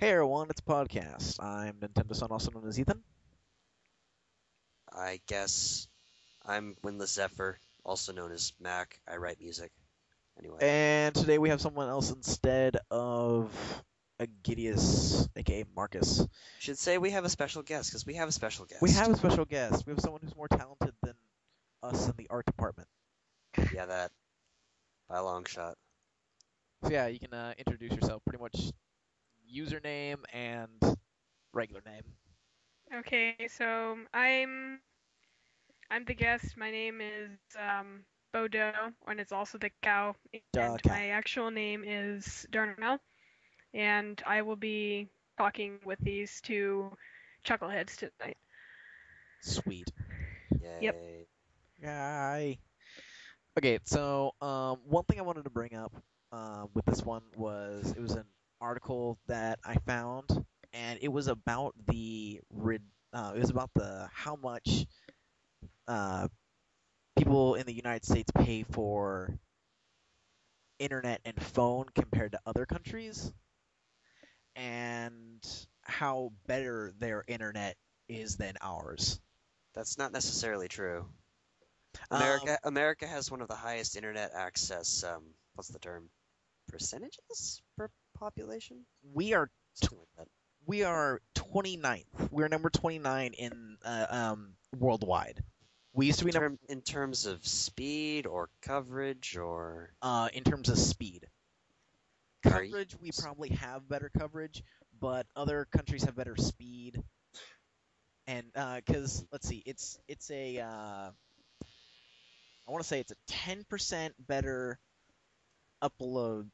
Hey everyone, it's a podcast. I'm Nintendo Son, also known as Ethan. I guess I'm Windless Zephyr, also known as Mac. I write music. Anyway, And today we have someone else instead of Agidius, aka Marcus. should say we have a special guest, because we have a special We guest. have a special guest. We have someone who's more talented than us in the art department. Yeah, that, by a long shot. So yeah, you can introduce yourself. Pretty much username and regular name. Okay, so I'm the guest. My name is Bodo, and it's also the cow. Duh, And cow. my actual name is Darnell, and I will be talking with these two chuckleheads tonight. Sweet. Yep. Yay. Yay. Okay, so one thing I wanted to bring up with this one was it was an article that I found, and it was about the how much uh, people in the United States pay for internet and phone compared to other countries, and how better their internet is than ours. That's not necessarily true. Um, America has one of the highest internet access, what's the term? Percentages per population? we are Something like that. we are 29th. We're number 29 in worldwide. We used to be number In terms of speed or coverage or in terms of speed. are you, Coverage, we probably have better coverage, but other countries have better speed. And because let's see, it's a I want to say it's a 10% better upload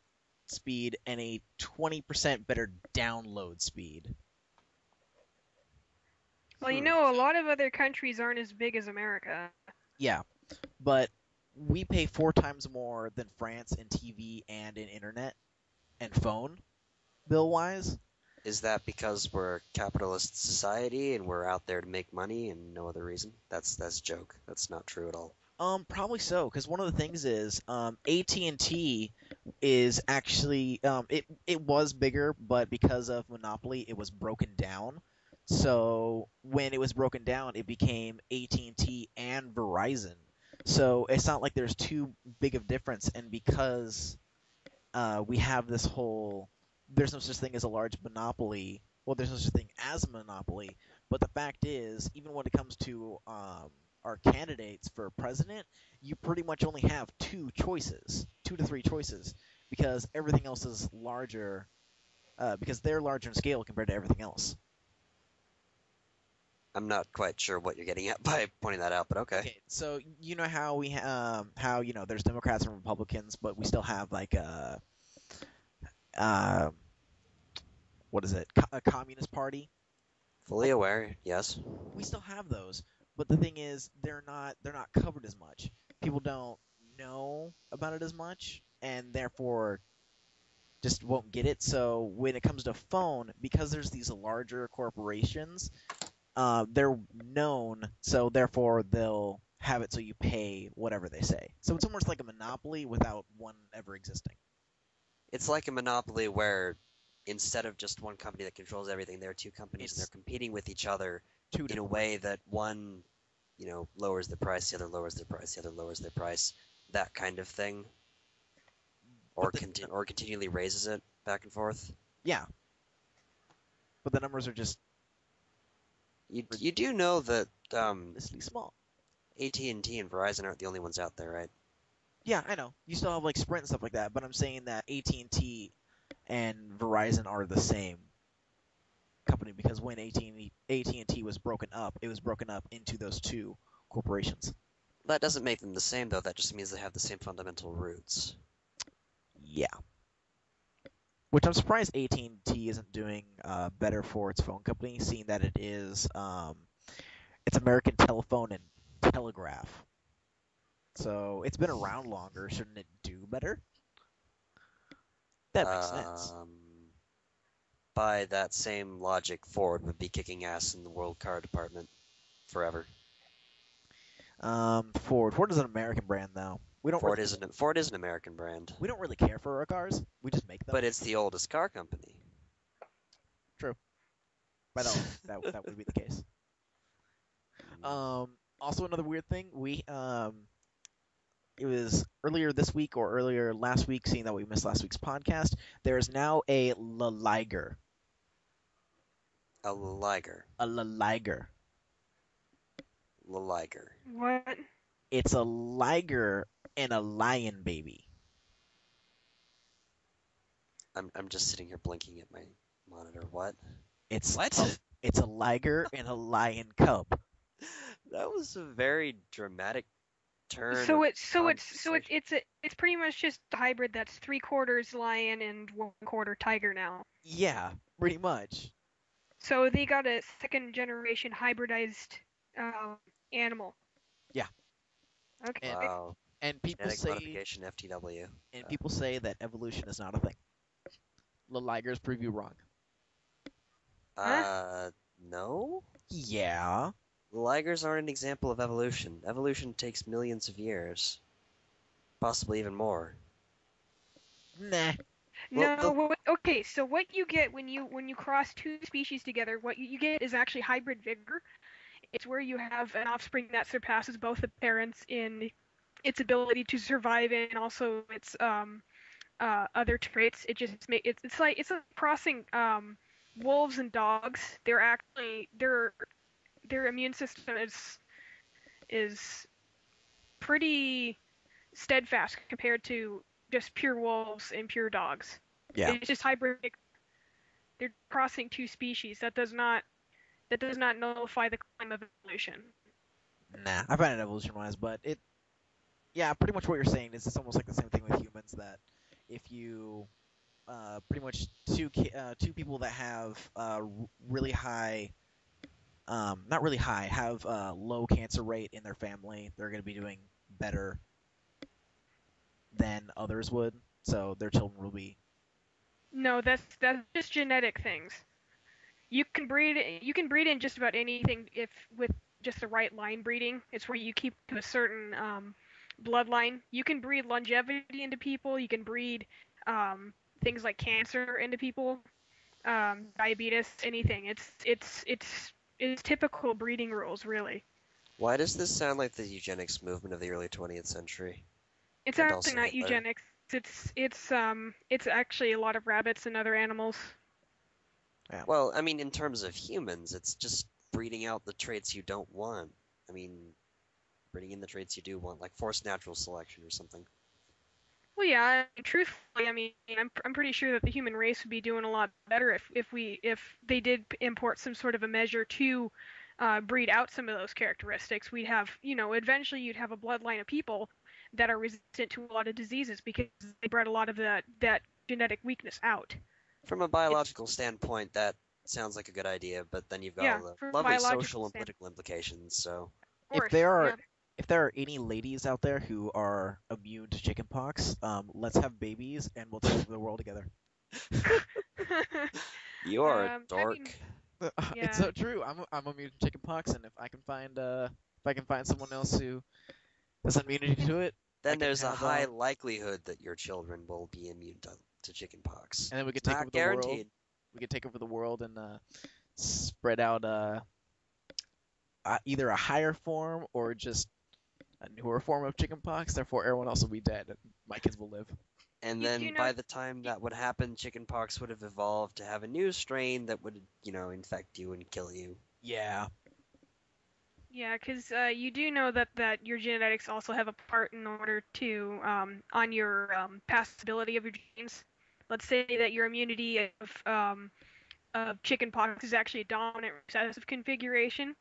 speed and a 20% better download speed. Well, hmm. a lot of other countries aren't as big as America. Yeah, but we pay 4 times more than France in TV and in internet and phone bill wise. Is that because we're a capitalist society and we're out there to make money and no other reason? That's a joke. That's not true at all. Probably so, because one of the things is AT&T is actually it was bigger, but because of monopoly, it was broken down. So when it was broken down, it became AT&T and Verizon. So it's not like there's too big of difference, and because we have this whole there's no such thing as a large monopoly. Well, there's no such thing as a monopoly, but the fact is, even when it comes to our candidates for president, you pretty much only have two to three choices, because everything else is larger, because they're larger in scale compared to everything else. I'm not quite sure what you're getting at by pointing that out, but okay. Okay, so you know how how there's Democrats and Republicans, but we still have like uh, what is it, a communist party. Fully aware, yes. We still have those, but the thing is, they're not covered as much. People don't know about it as much, and therefore just won't get it. So when it comes to phone, because there's these larger corporations, they're known, so therefore they'll have it so you pay whatever they say. So it's almost like a monopoly without one ever existing. It's like a monopoly where instead of just one company that controls everything, there are two companies and they're It's competing with each other two in a different. way that one, lowers the price, the other lowers their price, the other lowers their price, that kind of thing, But or continually raises it back and forth. yeah, but the numbers are just You do know that ridiculously small. AT&T and Verizon aren't the only ones out there, right? Yeah, I know. You still have like Sprint and stuff like that, but I'm saying that AT&T and Verizon are the same company, because when AT&T was broken up, it was broken up into those two corporations. That doesn't make them the same, though. That just means they have the same fundamental roots. Yeah. Which I'm surprised AT&T isn't doing better for its phone company, seeing that it's American Telephone and Telegraph. So it's been around longer. Shouldn't it do better? That makes sense. Um, by that same logic, Ford would be kicking ass in the world car department forever. Ford is an American brand, though. Ford is an American brand, We don't really care for our cars. We just make them. but it's the oldest car company. By that would be the case. Also another weird thing, it was earlier this week or earlier last week, seeing that we missed last week's podcast, there is now a liger. A liger. A liger. Liger. What? It's a liger and a lion baby. I'm just sitting here blinking at my monitor. What? It's What? It's a liger and a lion cub. That was a very dramatic turn. So of it's conversation. it's pretty much just a hybrid that's 3/4 lion and 1/4 tiger now. Yeah, pretty much. So they got a second generation hybridized animal. Yeah. Okay. Wow. And people Genetic say modification FTW. people say that evolution is not a thing. The ligers prove you wrong. No? Yeah. Ligers aren't an example of evolution. Evolution takes millions of years. Possibly even more. Nah. No. Okay. So what you get when you cross two species together, what you get is actually hybrid vigor. It's where you have an offspring that surpasses both the parents in its ability to survive and also its other traits. It's like crossing wolves and dogs. Their immune system is pretty steadfast compared to just pure wolves and pure dogs. Yeah. It's just hybrid. They're crossing two species. That does not nullify the claim of evolution. Nah. I find it evolution-wise, but yeah, pretty much what you're saying is it's almost like the same thing with humans, that if you pretty much two people that have really high, not really high, have a low cancer rate in their family, they're going to be doing better than others would, so their children will be. No, that's just genetic things. You can breed in just about anything if with just the right line breeding. It's where you keep to a certain bloodline. You can breed longevity into people. You can breed things like cancer into people, diabetes, anything. It's typical breeding rules, really. Why does this sound like the eugenics movement of the early 20th century? It's And actually also not Hitler. eugenics. It's actually a lot of rabbits and other animals. Yeah. Well, I mean, in terms of humans, it's just breeding out the traits you don't want. I mean, breeding in the traits you do want, like forced natural selection or something. Well, yeah. Truthfully, I mean, I'm pretty sure that the human race would be doing a lot better if they did import some sort of a measure to breed out some of those characteristics. We'd have, eventually you'd have a bloodline of people that are resistant to a lot of diseases because they bred a lot of that genetic weakness out. From a biological standpoint, that sounds like a good idea, but then you've got all the lovely social and political implications, so... If there are any ladies out there who are immune to chickenpox, let's have babies and we'll take over the world together. You are a dork. It's so true. I'm immune to chickenpox, and if I can find someone else who has immunity to it, then there's a high likelihood that your children will be immune to chickenpox. And then we could take over the world. We could take over the world and spread out either a higher form or just a newer form of chickenpox. Therefore, everyone else will be dead, and my kids will live. And then by the time that would happen, chickenpox would have evolved to have a new strain that would, infect you and kill you. Yeah. Yeah, because you do know that your genetics also have a part in order to on your passability of your genes. Let's say that your immunity of chickenpox is actually a dominant recessive configuration.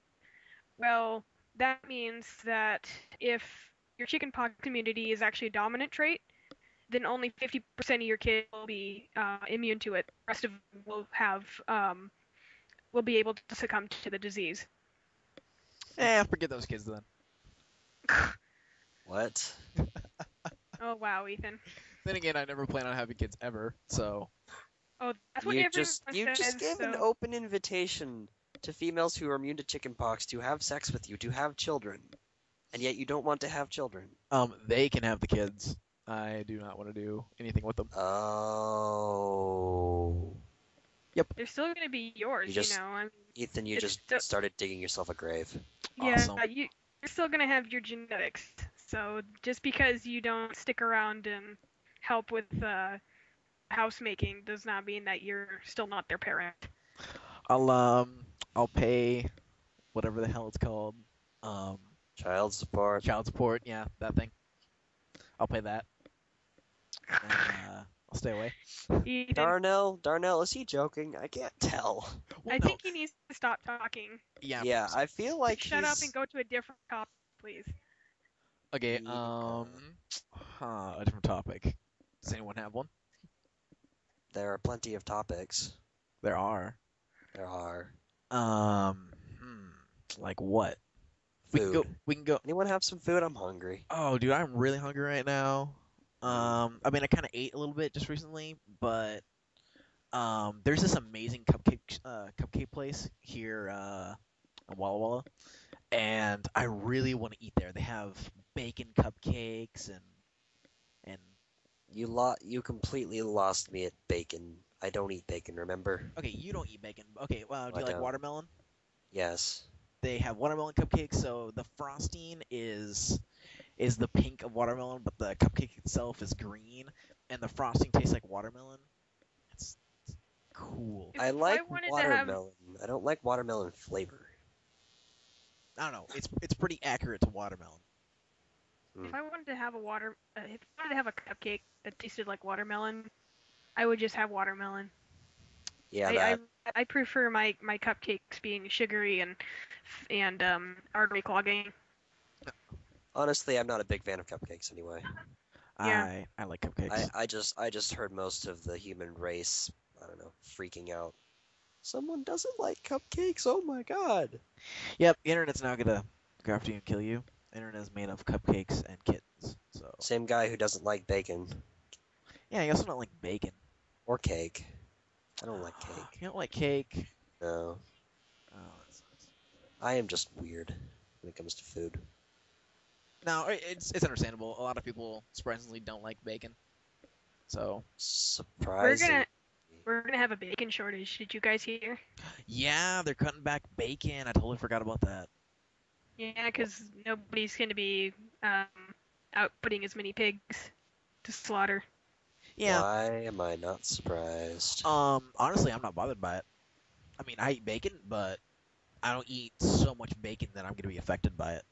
Well, that means that if your chickenpox immunity is actually a dominant trait, then only 50% of your kids will be immune to it. The rest of them will be able to succumb to the disease. Forget those kids then. What? Oh wow, Ethan. Then again, I never plan on having kids ever, so. Oh, that's what you everyone just says, gave an open invitation to females who are immune to chickenpox to have sex with you, to have children, and yet you don't want to have children. They can have the kids. I do not want to do anything with them. Oh. they're still gonna be yours. just- I mean, Ethan, you It's just still- started digging yourself a grave. yeah, Awesome. you're still gonna have your genetics. So just because you don't stick around and help with housemaking does not mean that you're still not their parent. I'll pay whatever the hell it's called. Child support. Child support. Yeah, that thing. I'll pay that. And I'll stay away. Ethan, Darnell, is he joking? I can't tell. I think he needs to stop talking. Yeah. Yeah, I feel like Shut up he's... and go to a different topic, please. Okay. Yeah. A different topic. Does anyone have one? There are plenty of topics. There are. There are. Like what? Food. We can go. Anyone have some food? I'm hungry. Oh, dude, I'm really hungry right now. I mean, I kind of ate a little bit just recently, but there's this amazing cupcake place here in Walla Walla, and I really want to eat there. They have bacon cupcakes and You completely lost me at bacon. I don't eat bacon, remember? okay, you don't eat bacon. Okay, well, do I you like don't. watermelon? Yes. They have watermelon cupcakes, so the frosting is the pink of watermelon, but the cupcake itself is green, and the frosting tastes like watermelon. It's cool. If I I like wanted to have- watermelon. I don't like watermelon flavor. I don't know. It's pretty accurate to watermelon. If I wanted to have if I wanted to have a cupcake that tasted like watermelon, I would just have watermelon. Yeah, I prefer my cupcakes being sugary and artery clogging. honestly, I'm not a big fan of cupcakes anyway. Yeah. I like cupcakes. I just heard most of the human race, I don't know, freaking out. Someone doesn't like cupcakes? Oh my god. Yep, the internet's now gonna go after you and kill you. The internet is made of cupcakes and kittens. So Same guy who doesn't like bacon. yeah, you also don't like bacon. Or cake. I don't like cake. You don't like cake. No. Oh, that sucks. I am just weird when it comes to food. No, it's understandable. A lot of people surprisingly don't like bacon. So Surprising. We're gonna have a bacon shortage. Did you guys hear? yeah, they're cutting back bacon. I totally forgot about that. Yeah, because nobody's gonna be out putting as many pigs to slaughter. Yeah. Why am I not surprised? Honestly, I'm not bothered by it. I mean, I eat bacon, but I don't eat so much bacon that I'm gonna be affected by it.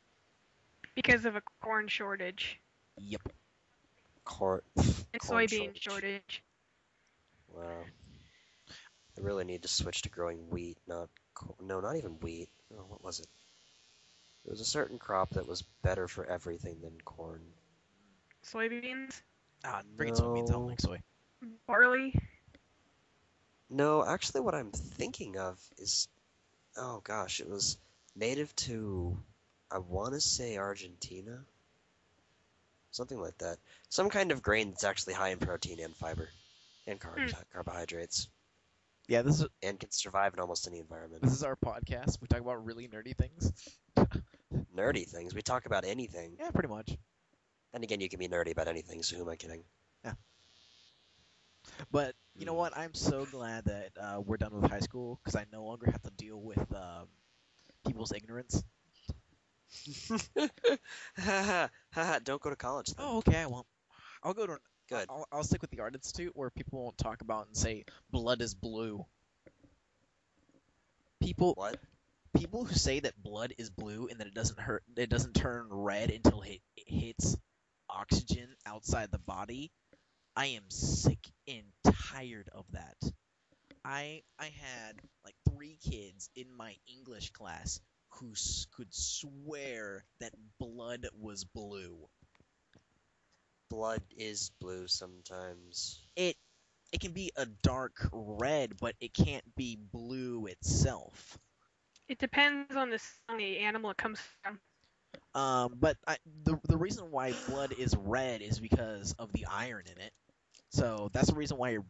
Because of a corn shortage Yep. Corn. and Corn soybean shortage. Wow. I really need to switch to growing wheat, not no, not even wheat. Oh, what was it? There was a certain crop that was better for everything than corn. Soybeans, Freaking soybeans. I don't No. like soy. barley. No, actually, what I'm thinking of is, oh gosh, it was native to, I want to say Argentina, something like that. Some kind of grain that's actually high in protein and fiber, and carbohydrates, Yeah, and can survive in almost any environment. this is our podcast. We talk about really nerdy things. Nerdy things. We talk about anything. Yeah, pretty much. And again, you can be nerdy about anything. So who am I kidding? But you know what? I'm so glad that we're done with high school because I no longer have to deal with people's ignorance. Don't go to college then. Oh, okay, I won't. I'll go to. Good. I'll stick with the Art Institute where people won't talk about and say blood is blue. People who say that blood is blue and that it doesn't turn red until it hits oxygen outside the body. I am sick and tired of that. I had like 3 kids in my English class who could swear that blood was blue. Blood is blue sometimes. It can be a dark red, but it can't be blue itself. It depends on the animal it comes from. But the reason why blood is red is because of the iron in it. So that's the reason why your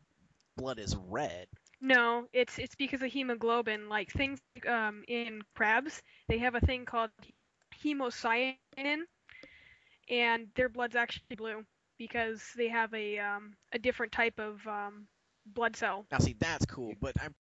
blood is red. No, it's because of hemoglobin. Like things in crabs, they have a thing called hemocyanin, and their blood's actually blue because they have a different type of blood cell. Now, see, that's cool, but I'm